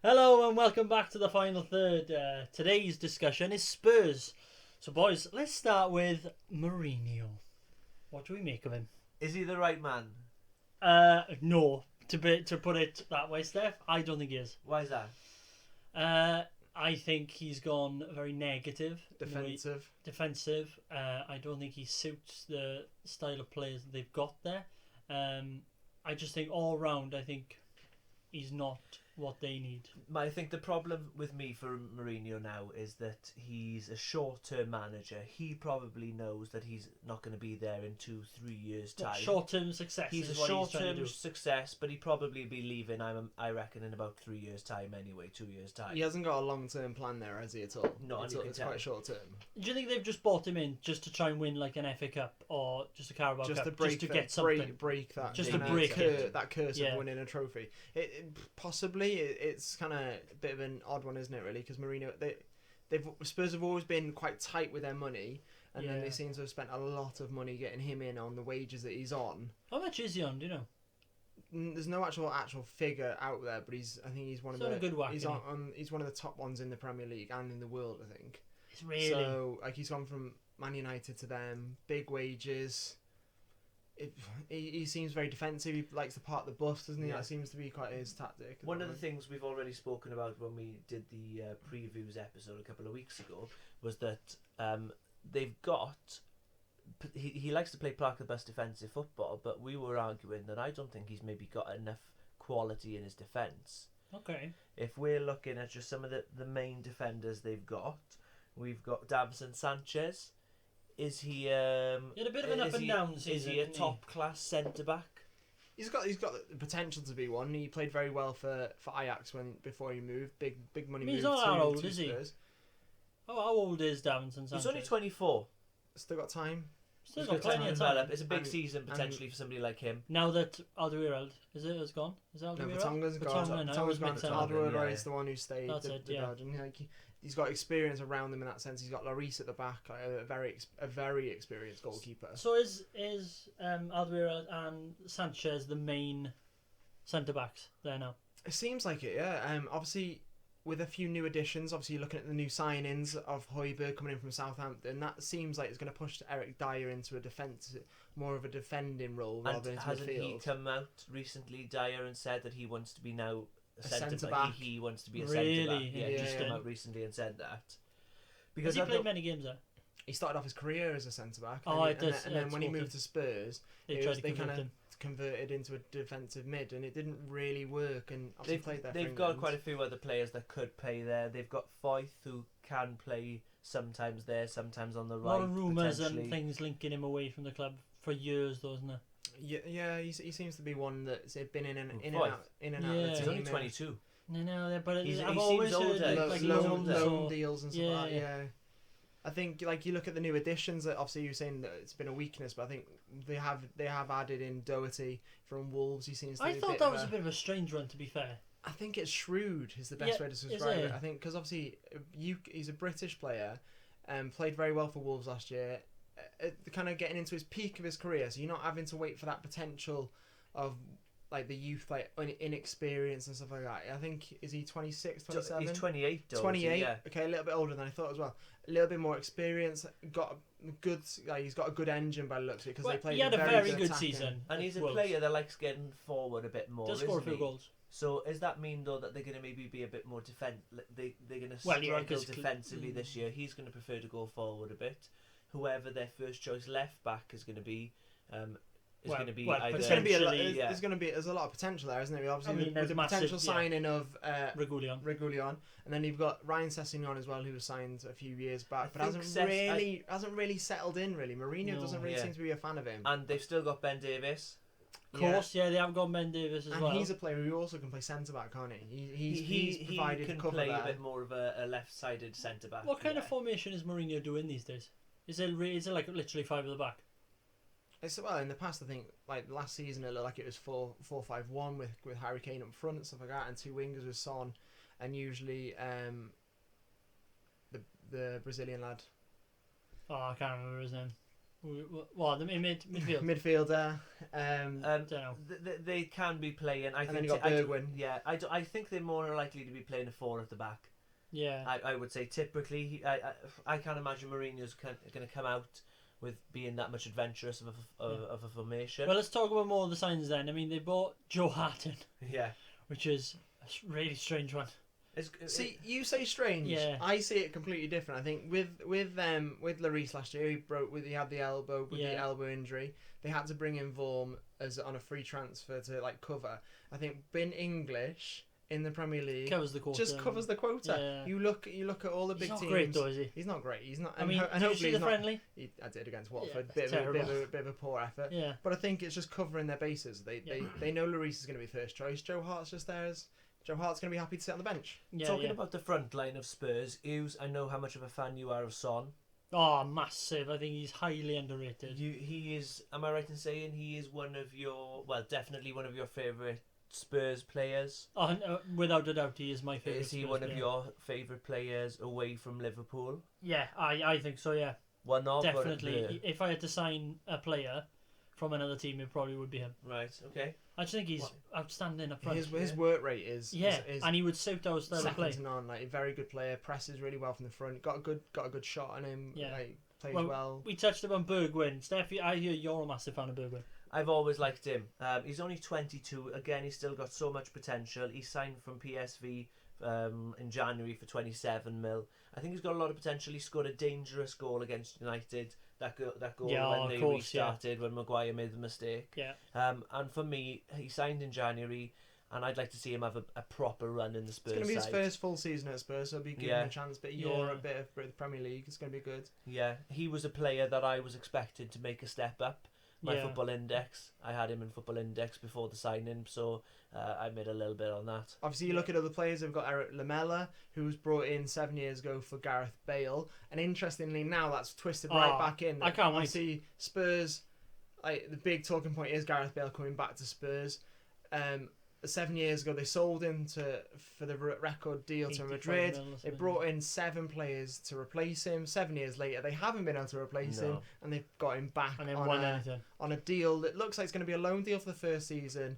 Hello and welcome back to the final third. Today's discussion is Spurs. So, boys, let's start with Mourinho. What do we make of him? Is he the right man? No, to put it that way, Steph. I don't think he is. Why is that? I think he's gone very negative, Defensive. I don't think he suits the style of players that they've got there. I just think all round, I think he's not what they need. I think the problem with me for Mourinho now is that he's a short-term manager. He probably knows that he's not going to be there in 2-3 years' time. Short-term success. He's a short-term success, but he'd probably be leaving, I reckon, in about 3 years' time anyway, 2 years' time. He hasn't got a long-term plan there, has he, at all? No, it's quite short-term. Do you think they've just bought him in just to try and win like an FA Cup or just a Carabao Cup? Just to get something. Break that. Just to break that curse of winning a trophy. Possibly, it's kind of a bit of an odd one, isn't it? Really, because Mourinho, Spurs have always been quite tight with their money, and then they seem to have spent a lot of money getting him in on the wages that he's on. How much is he on? Do you know? There's no actual figure out there, but I think he's one of the good whack, he's one of the top ones in the Premier League and in the world, I think. It's really so he's gone from Man United to them, big wages. He seems very defensive. He likes to park the bus, doesn't he? Yeah. That seems to be quite his tactic. One of the things we've already spoken about when we did the previews episode a couple of weeks ago was that they've got. He likes to play park the bus defensive football, but we were arguing that I don't think he's maybe got enough quality in his defence. Okay. If we're looking at just some of the main defenders they've got, we've got Gelson Sanchez. Is he? He had a bit of an up and down season. Is he a top class centre back? He's got the potential to be one. He played very well for Ajax before he moved. Big money move. He's not that old, to is Spurs. he? How old is Gelson Sanchez? He's only 24. Still got time. Still got plenty of time. It's a big season potentially for somebody like him. Now that Alderweireld has gone. Is Alderweireld? No, Vertonghen's gone. Alderweireld is the one who stayed. That's it. Yeah. Belgian. He's got experience around him in that sense. He's got Lloris at the back, a very experienced goalkeeper. So is Alderweireld and Sanchez the main centre backs there now? It seems like it, yeah. Obviously, with a few new additions, obviously you're looking at the new signings of Højbjerg coming in from Southampton. That seems like it's going to push Eric Dyer into more of a defending role rather than into hasn't midfield. He come out recently, Dyer, and said that he wants to be now a centre back? He wants to be a Really? centre back. Yeah, Interesting. he came out recently and said that. Has he played many games there? He started off his career as a centre back, and then when he moved to Spurs, they kind of converted into a defensive mid, and it didn't really work. And they've got quite a few other players that could play there. They've got Foyth, who can play sometimes there, sometimes on the right. A lot of rumours and things linking him away from the club for years, though, isn't there? Yeah, he seems to be one that's been in and out of the team. He's only 22. No, but I've always heard like loan deals and stuff like that. Yeah. I think you look at the new additions. That obviously you're saying that it's been a weakness, but I think they have added in Doherty from Wolves. He seems. I thought that was a bit of a strange run, to be fair. I think it's shrewd is the best way to describe it. I think because obviously he's a British player, played very well for Wolves last year, kind of getting into his peak of his career. So you're not having to wait for that potential of like the youth, like inexperience and stuff like that. I think is he 26, 27? He's 28. 28. Yeah. Okay, a little bit older than I thought as well. A little bit more experience. Got good. He's got a good engine by the looks of it because they played. He had a very good season, and he's a player that likes getting forward a bit more. Does score a few goals. So does that mean though that they're going to maybe be a bit more they're going to struggle defensively this year? He's going to prefer to go forward a bit. Whoever their first choice left back is going to be. There's going to be there's a lot of potential there, isn't there? Obviously, with the potential signing of Reguilon, and then you've got Ryan Sessegnon as well, who was signed a few years back, but hasn't really settled in. Really, Mourinho doesn't really seem to be a fan of him. And they've still got Ben Davies. Of course, they have got Ben Davies as well. And he's a player who also can play centre back, can't he? He's provided can cover play there. A bit more of a left-sided centre back. What kind of formation is Mourinho doing these days? Is it like literally 5 at the back? In the past, I think like last season it looked like it was 4-5-1 with Harry Kane up front and stuff like that, and two wingers with Son, and usually the Brazilian lad. Oh, I can't remember his name. What, the midfield? Midfielder. Don't know. They can be playing. I And think then you got Bergwijn. I think they're more likely to be playing a 4 at the back. Yeah. I would say typically. I can't imagine Mourinho's going to come out with being that much adventurous of a formation. Well, let's talk about more of the signs then. I mean, they bought Joe Hart in. Yeah. Which is a really strange one. See, you say strange. Yeah. I see it completely different. I think with Lloris last year, he had the elbow with the elbow injury. They had to bring in Vorm on a free transfer to cover. I think being English in the Premier League covers the quota. Just covers the quota. Yeah. You look at all the big teams. He's not great though, is he? He's not great. He's not. I mean, and did you see the friendly? I did against Watford. Yeah, bit of a poor effort. Yeah. But I think it's just covering their bases. They know Lloris is going to be first choice. Joe Hart's just there as. Joe Hart's going to be happy to sit on the bench. Talking about the front line of Spurs, I know how much of a fan you are of Son. Oh, massive. I think he's highly underrated. He is, am I right in saying he is definitely one of your favourite Spurs players? Oh, no, without a doubt, he is my favourite Is he Spurs one player. of your favourite players away from Liverpool? Yeah, I think so, yeah. One of? Definitely. If I had to sign a player from another team, it probably would be him. Right, okay. I just think he's outstanding up front. His work rate is and he would suit our style of play. Second to none. A very good player, presses really well from the front. Got a good shot on him. Yeah. Plays well. We touched upon Bergwijn. Steffi, I hear you're a massive fan of Bergwijn. I've always liked him. He's only 22. Again, he's still got so much potential. He signed from PSV in January for 27 mil. I think he's got a lot of potential. He scored a dangerous goal against United. That goal when they restarted, when Maguire made the mistake. Yeah. And for me, he signed in January, and I'd like to see him have a proper run in the Spurs side. It's going to be his first full season at Spurs, so he'll be given him a chance. Bit of Europe, bit of the Premier League. It's going to be good. Yeah, he was a player that I was expected to make a step up. Football Index, I had him in Football Index before the signing, so I made a little bit on that. Obviously, you look at other players. We've got Erik Lamela, who was brought in 7 years ago for Gareth Bale, and interestingly, now that's twisted right back in. I can't wait. I see Spurs. The big talking point is Gareth Bale coming back to Spurs. 7 years ago, they sold him for the record deal to Madrid. They brought in 7 players to replace him. 7 years later, they haven't been able to replace him, and they've got him back on a deal that looks like it's going to be a loan deal for the first season,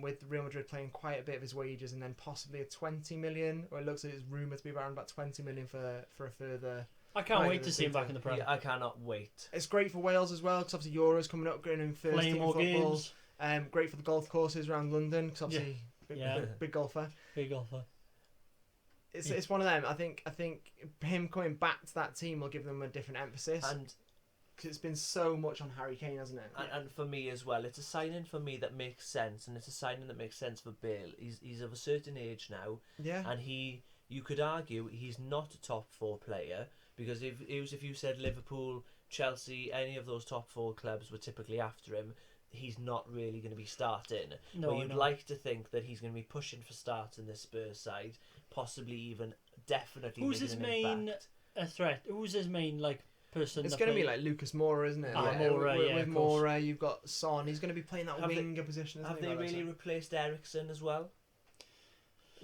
with Real Madrid playing quite a bit of his wages, and then possibly a 20 million, or it looks like it's rumoured to be around about 20 million for a further. I can't wait to see him back in the Premier. Yeah, I cannot wait. It's great for Wales as well, because obviously Euros coming up, going in first playing team more football. Games. Great for the golf courses around London, because obviously big golfer. Big golfer. It's one of them. I think him coming back to that team will give them a different emphasis, and because it's been so much on Harry Kane, hasn't it? And for me as well, it's a signing for me that makes sense, and it's a signing that makes sense for Bale. He's of a certain age now, and you could argue he's not a top 4 player, because if you said Liverpool, Chelsea, any of those top 4 clubs were typically after him, he's not really going to be starting. No, but you'd like to think that he's going to be pushing for starts in this Spurs side, possibly even definitely. Who's his main threat? Who's his main person? It's going to be like Lucas Moura, isn't it? With Moura, you've got Son. He's going to be playing that winger position. Have they really replaced Eriksen as well?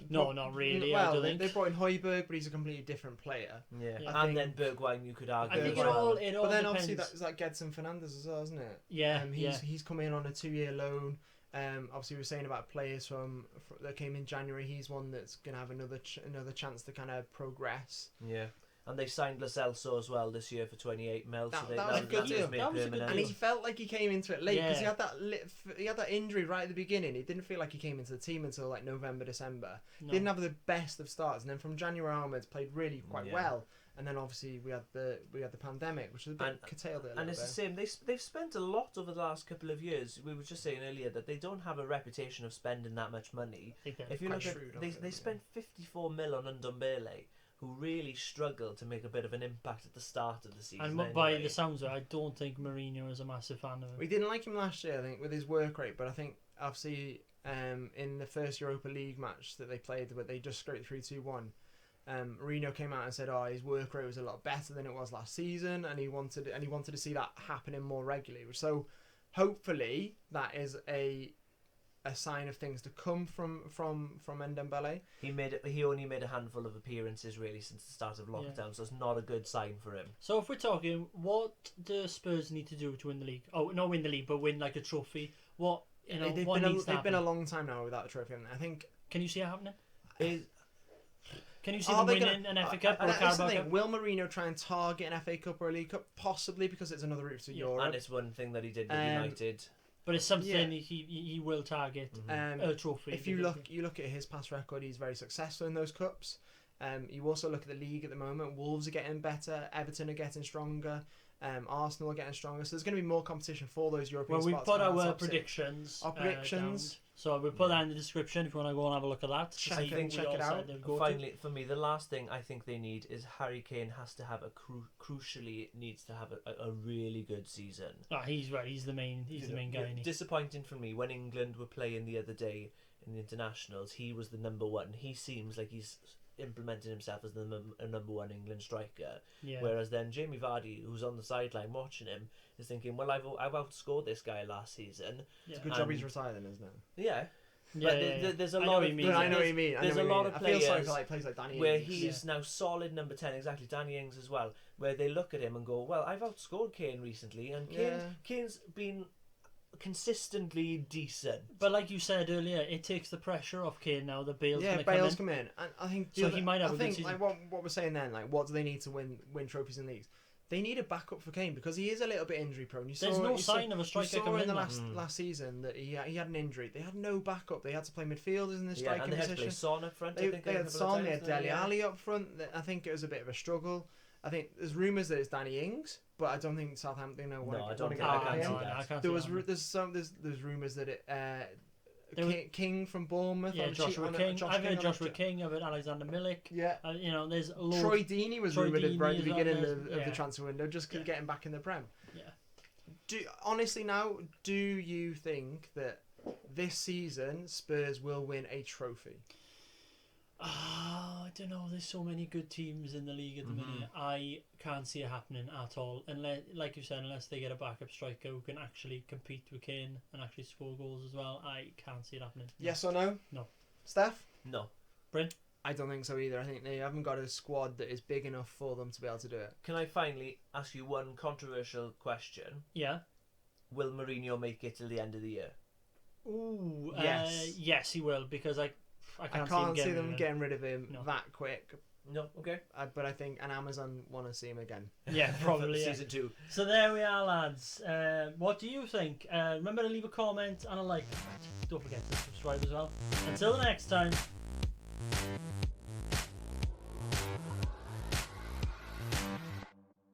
No, not really. Well, they brought in Højbjerg, but he's a completely different player. Yeah. And then Bergwijn, you could argue. I think it all but then depends. obviously that's like Gelson Fernandes as well, isn't it? Yeah. He's come in on a 2-year loan. Obviously we were saying about players that came in January. He's one that's going to have another chance to kind of progress. Yeah. And they signed Lo Celso as well this year for 28 mil. That was a good deal. And he felt like he came into it late, because he had that injury right at the beginning. He didn't feel like he came into the team until like November, December. No. Didn't have the best of starts, and then from January onwards played really quite well. And then obviously we had the pandemic, which was a bit curtailed it. And it's the same. They've spent a lot over the last couple of years. We were just saying earlier that they don't have a reputation of spending that much money. If you look at, they spent 54 mil on Ndombele, who really struggled to make a bit of an impact at the start of the season. And by the sounds of it, I don't think Mourinho is a massive fan of him. We didn't like him last year, I think, with his work rate, but I think obviously in the first Europa League match that they played, where they just scraped through 2-1, Mourinho came out and said, his work rate was a lot better than it was last season, and he wanted to see that happening more regularly. So hopefully that is a a sign of things to come from Ndombele. He only made a handful of appearances really since the start of lockdown, so it's not a good sign for him. So if we're talking, what do Spurs need to do to win the league? Oh, not win the league, but win like a trophy. What they've been a long time now without a trophy. I think. Can you see it happening? Can you see Are them they winning an FA Cup or a that's the Carabao thing. Cup? Will Mourinho try and target an FA Cup or a League Cup? Possibly, because it's another route to Europe. And it's one thing that he did with United. But it's something he will target a trophy. If you look at his past record, he's very successful in those cups. You also look at the league at the moment. Wolves are getting better. Everton are getting stronger. Arsenal are getting stronger. So there's going to be more competition for those European spots. Well, we put our predictions. Our predictions. So we'll put that in the description if you want to go and have a look at that. Check it out. Finally, for me, the last thing I think they need is Harry Kane has to have crucially needs to have a really good season. He's right. He's the main guy. Disappointing for me when England were playing the other day in the internationals. He was the number one. He seems like he's implemented himself as the number one England striker. Yeah. Whereas then Jamie Vardy, who's on the sideline watching him, is thinking, well, I've outscored this guy last season. It's a good job he's retired then, isn't it? Yeah. There's a lot of... I know what you mean. There's a lot of players I feel sorry for players like Danny Ings. Where he's now solid number 10, exactly, Danny Ings as well, where they look at him and go, well, I've outscored Kane recently, and Kane's been consistently decent. But like you said earlier, it takes the pressure off Kane now that Bale's come in. And I think he might have a good season. Like what we're saying then, like what do they need to win trophies in leagues? They need a backup for Kane because he is a little bit injury prone. There's no sign of a striker coming in. The last season that he had an injury. They had no backup. They had to play midfielders in the striking position. And they had to play Son up front. They had Son, they had Dele Alli up front. I think it was a bit of a struggle. I think there's rumours that it's Danny Ings, but I don't think Southampton want to get him. There's rumours that King from Bournemouth. Yeah, Joshua King. I've heard Joshua King. I've heard Alexander Milik. Yeah. There's Troy Deeney was rumoured right at the beginning of the transfer window, just getting back in the Prem. Yeah. Honestly now, do you think that this season Spurs will win a trophy? I don't know. There's so many good teams in the league at the minute. I can't see it happening at all. Unless, like you said, unless they get a backup striker who can actually compete with Kane and actually score goals as well, I can't see it happening. Yes or no? No. Steph? No. Bryn? I don't think so either. I think they haven't got a squad that is big enough for them to be able to do it. Can I finally ask you one controversial question? Yeah. Will Mourinho make it till the end of the year? Ooh. Yes. Yes, he will, because I can't see them getting rid of him that quick. No, okay. But I think Amazon want to see him again. Yeah, probably. Season 2. So there we are, lads. What do you think? Remember to leave a comment and a like. Don't forget to subscribe as well. Until the next time.